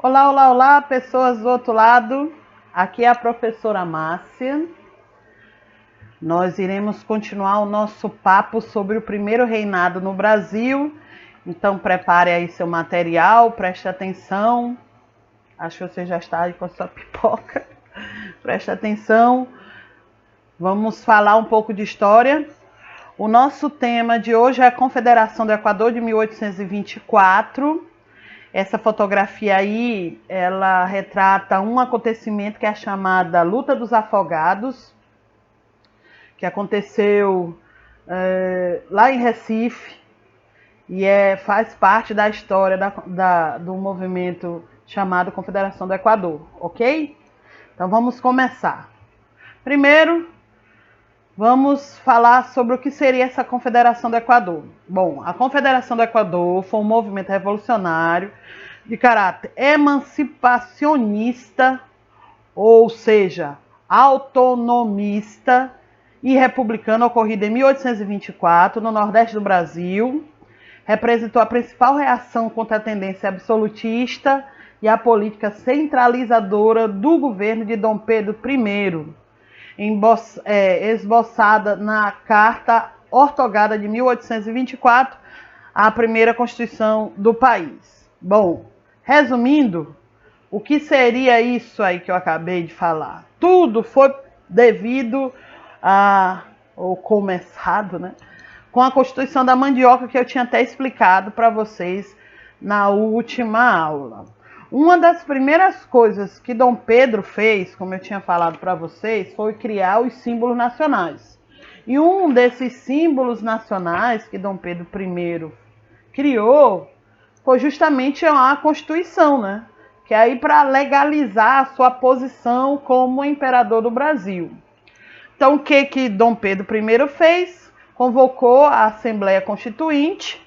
Olá, olá, olá, pessoas do outro lado. Aqui é a professora Márcia. Nós iremos continuar o nosso papo sobre o primeiro reinado no Brasil. Então, prepare aí seu material, preste atenção. Acho que você já está aí com a sua pipoca. Preste atenção. Vamos falar um pouco de história. O nosso tema de hoje é a Confederação do Equador de 1824. Essa fotografia aí, ela retrata um acontecimento que é a chamada Luta dos Afogados, que aconteceu lá em Recife e faz parte da história do movimento chamado Confederação do Equador, ok? Então vamos começar. Primeiro, vamos falar sobre o que seria essa Confederação do Equador. Bom, a Confederação do Equador foi um movimento revolucionário de caráter emancipacionista, ou seja, autonomista e republicano, ocorrido em 1824 no Nordeste do Brasil. Representou a principal reação contra a tendência absolutista e a política centralizadora do governo de Dom Pedro I, esboçada na Carta Ortogada de 1824, a primeira Constituição do país. Bom, resumindo, o que seria isso aí que eu acabei de falar? Tudo foi devido ou começado, né, com a Constituição da Mandioca, que eu tinha até explicado para vocês na última aula. Uma das primeiras coisas que Dom Pedro fez, como eu tinha falado para vocês, foi criar os símbolos nacionais. E um desses símbolos nacionais que Dom Pedro I criou foi justamente a Constituição, né? Que é aí para legalizar a sua posição como imperador do Brasil. Então, o que Dom Pedro I fez? Convocou a Assembleia Constituinte,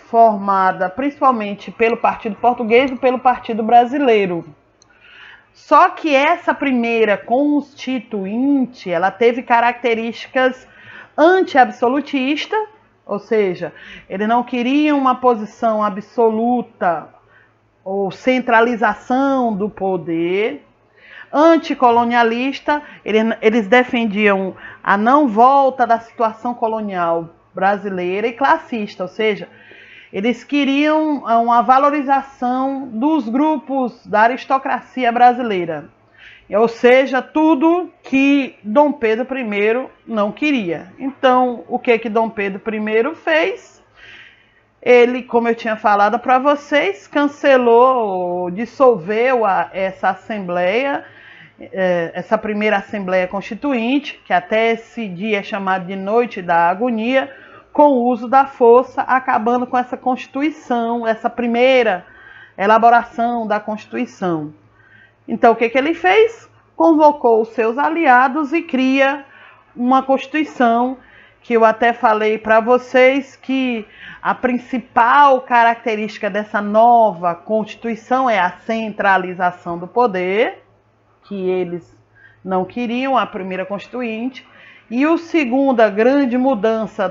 formada principalmente pelo Partido Português e pelo Partido Brasileiro. Só que essa primeira Constituinte, ela teve características anti-absolutista, ou seja, eles não queriam uma posição absoluta ou centralização do poder. Anticolonialista, eles defendiam a não volta da situação colonial brasileira, e classista, ou seja, eles queriam uma valorização dos grupos da aristocracia brasileira, ou seja, tudo que Dom Pedro I não queria. Então, o que Dom Pedro I fez? Ele, como eu tinha falado para vocês, cancelou, dissolveu essa Assembleia, essa primeira Assembleia Constituinte, que até esse dia é chamado de Noite da Agonia, com o uso da força, acabando com essa Constituição, essa primeira elaboração da Constituição. Então, o que ele fez? Convocou os seus aliados e cria uma Constituição, que eu até falei para vocês que a principal característica dessa nova Constituição é a centralização do poder, que eles não queriam, a primeira Constituinte. E a segunda grande mudança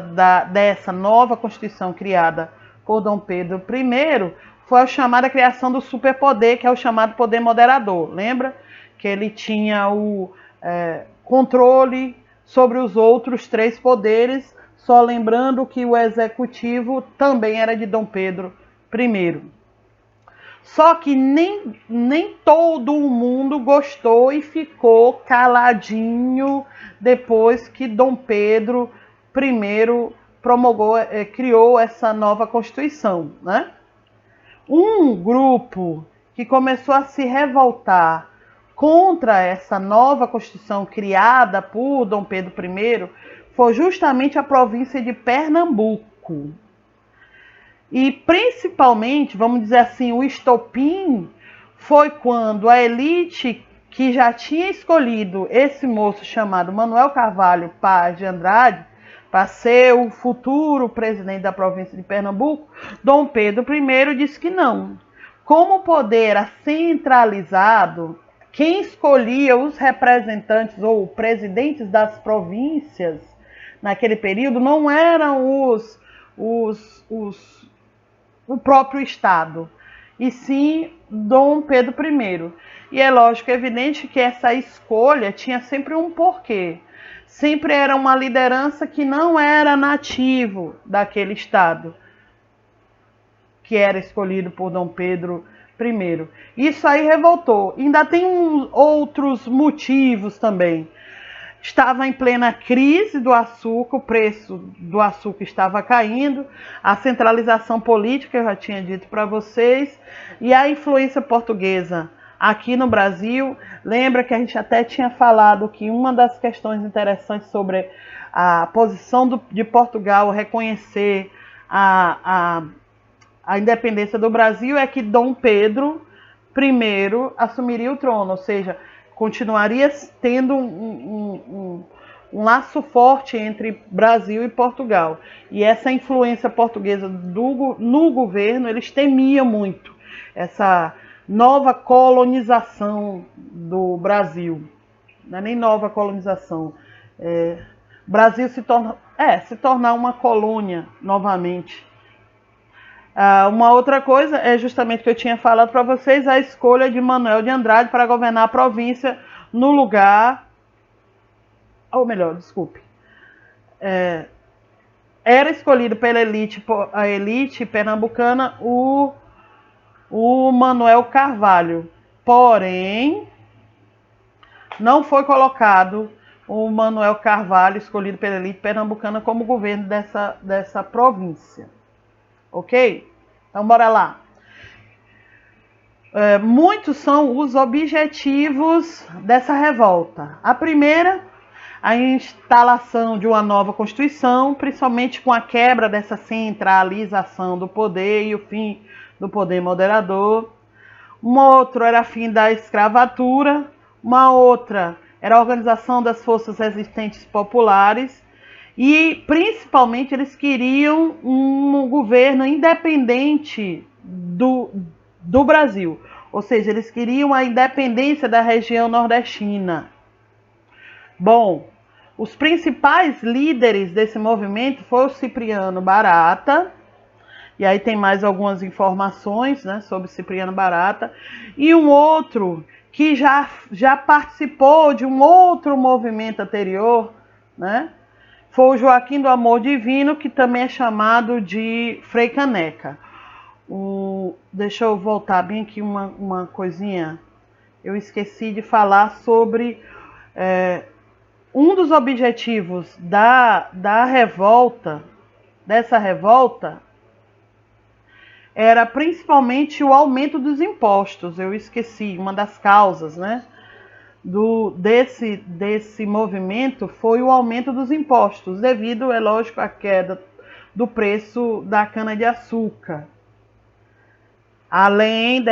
dessa nova Constituição criada por Dom Pedro I foi a chamada criação do superpoder, que é o chamado poder moderador. Lembra que ele tinha o controle sobre os outros três poderes, só lembrando que o executivo também era de Dom Pedro I. Só que nem todo mundo gostou e ficou caladinho depois que Dom Pedro I criou essa nova Constituição, né? Um grupo que começou a se revoltar contra essa nova Constituição criada por Dom Pedro I foi justamente a província de Pernambuco. E principalmente, vamos dizer assim, o estopim foi quando a elite que já tinha escolhido esse moço chamado Manuel Carvalho Paz de Andrade para ser o futuro presidente da província de Pernambuco, Dom Pedro I disse que não. Como o poder era centralizado, quem escolhia os representantes ou presidentes das províncias naquele período não eram o próprio Estado, e sim Dom Pedro I. E é lógico, é evidente que essa escolha tinha sempre um porquê. Sempre era uma liderança que não era nativo daquele estado, que era escolhido por Dom Pedro I. Isso aí revoltou. Ainda tem outros motivos também. Estava em plena crise do açúcar, o preço do açúcar estava caindo, a centralização política, eu já tinha dito para vocês, e a influência portuguesa aqui no Brasil. Lembra que a gente até tinha falado que uma das questões interessantes sobre a posição de Portugal reconhecer a independência do Brasil é que Dom Pedro I assumiria o trono, ou seja, continuaria tendo um laço forte entre Brasil e Portugal. E essa influência portuguesa no governo, eles temiam muito essa nova colonização do Brasil. Não é nem nova colonização. Brasil se tornar uma colônia novamente. Uma outra coisa é justamente que eu tinha falado para vocês, a escolha de Manuel de Andrade para governar a província no lugar, ou melhor, desculpe, era escolhido pela a elite pernambucana o Manuel Carvalho, porém não foi colocado o Manuel Carvalho, escolhido pela elite pernambucana, como governo dessa província. Ok? Então, bora lá. Muitos são os objetivos dessa revolta. A primeira, a instalação de uma nova Constituição, principalmente com a quebra dessa centralização do poder e o fim do poder moderador. Uma outra era fim da escravatura. Uma outra era a organização das forças resistentes populares. E, principalmente, eles queriam um governo independente do Brasil. Ou seja, eles queriam a independência da região nordestina. Bom, os principais líderes desse movimento foram o Cipriano Barata. E aí tem mais algumas informações, né, sobre Cipriano Barata. E um outro que já participou de um outro movimento anterior, né? Foi o Joaquim do Amor Divino, que também é chamado de Frei Caneca. Deixa eu voltar bem aqui uma coisinha. Eu esqueci de falar sobre um dos objetivos da revolta, dessa revolta, era principalmente o aumento dos impostos. Eu esqueci, uma das causas, né? Desse movimento foi o aumento dos impostos, devido, é lógico, à queda do preço da cana-de-açúcar, além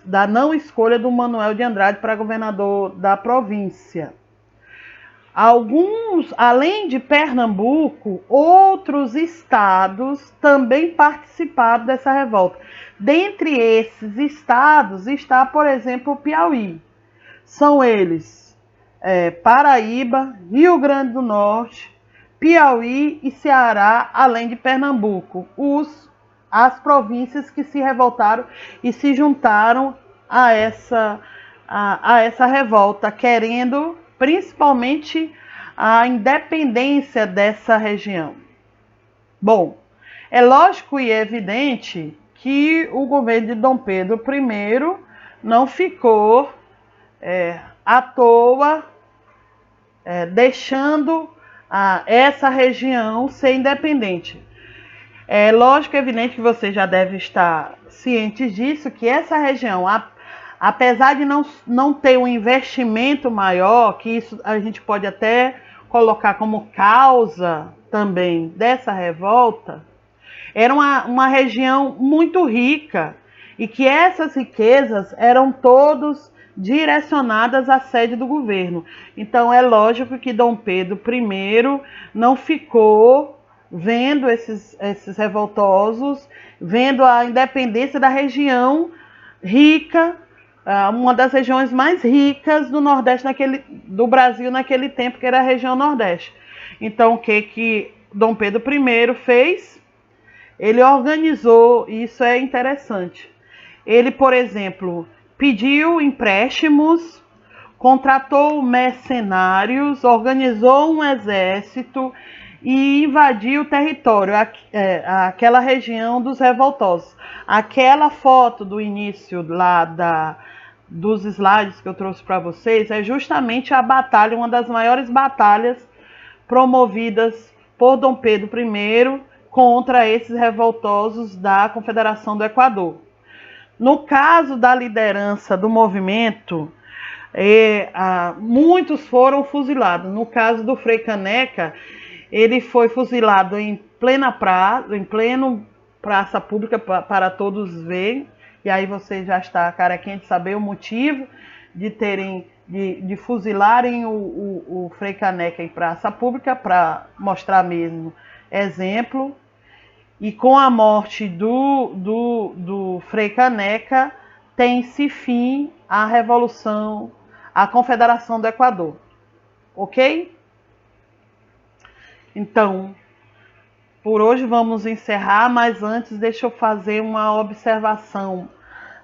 da não escolha do Manuel de Andrade para governador da província. Além de Pernambuco, outros estados também participaram dessa revolta. Dentre esses estados está, por exemplo, o Piauí. São eles Paraíba, Rio Grande do Norte, Piauí e Ceará, além de Pernambuco. As províncias que se revoltaram e se juntaram a essa revolta, querendo principalmente a independência dessa região. Bom, é lógico e evidente que o governo de Dom Pedro I não ficou à toa, deixando essa região ser independente. É lógico e evidente que você já deve estar ciente disso, que essa região, apesar de não ter um investimento maior, que isso a gente pode até colocar como causa também dessa revolta, era uma região muito rica e que essas riquezas eram todos direcionadas à sede do governo. Então é lógico que Dom Pedro I não ficou vendo esses revoltosos, vendo a independência da região rica, uma das regiões mais ricas do Nordeste do Brasil naquele tempo, que era a região Nordeste. Então o que Dom Pedro I fez? Ele organizou, e isso é interessante, Ele, por exemplo, pediu empréstimos, contratou mercenários, organizou um exército e invadiu o território, aquela região dos revoltosos. Aquela foto do início lá dos slides que eu trouxe para vocês é justamente a batalha, uma das maiores batalhas promovidas por Dom Pedro I contra esses revoltosos da Confederação do Equador. No caso da liderança do movimento, muitos foram fuzilados. No caso do Frei Caneca, ele foi fuzilado em pleno praça pública para todos verem. E aí você já está carequinha de saber o motivo de fuzilarem o Frei Caneca em praça pública, para mostrar mesmo exemplo. E com a morte do Frei Caneca, tem-se fim à Revolução, à Confederação do Equador. Ok? Então, por hoje vamos encerrar, mas antes deixa eu fazer uma observação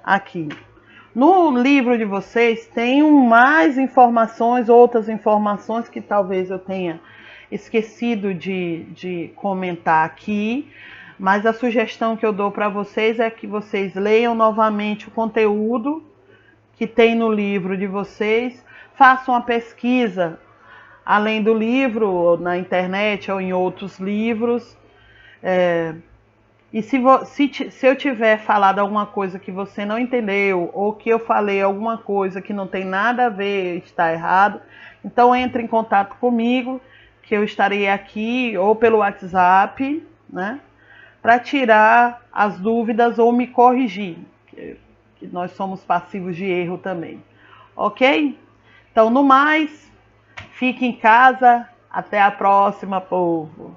aqui. No livro de vocês tem mais informações, outras informações que talvez eu tenha esquecido de comentar aqui, mas a sugestão que eu dou para vocês é que vocês leiam novamente o conteúdo que tem no livro de vocês, façam uma pesquisa além do livro, na internet ou em outros livros. E se eu tiver falado alguma coisa que você não entendeu, ou que eu falei alguma coisa que não tem nada a ver, está errado, então entre em contato comigo, que eu estarei aqui, ou pelo WhatsApp, né, para tirar as dúvidas ou me corrigir, que nós somos passivos de erro também. Ok? Então, no mais, fique em casa. Até a próxima, povo.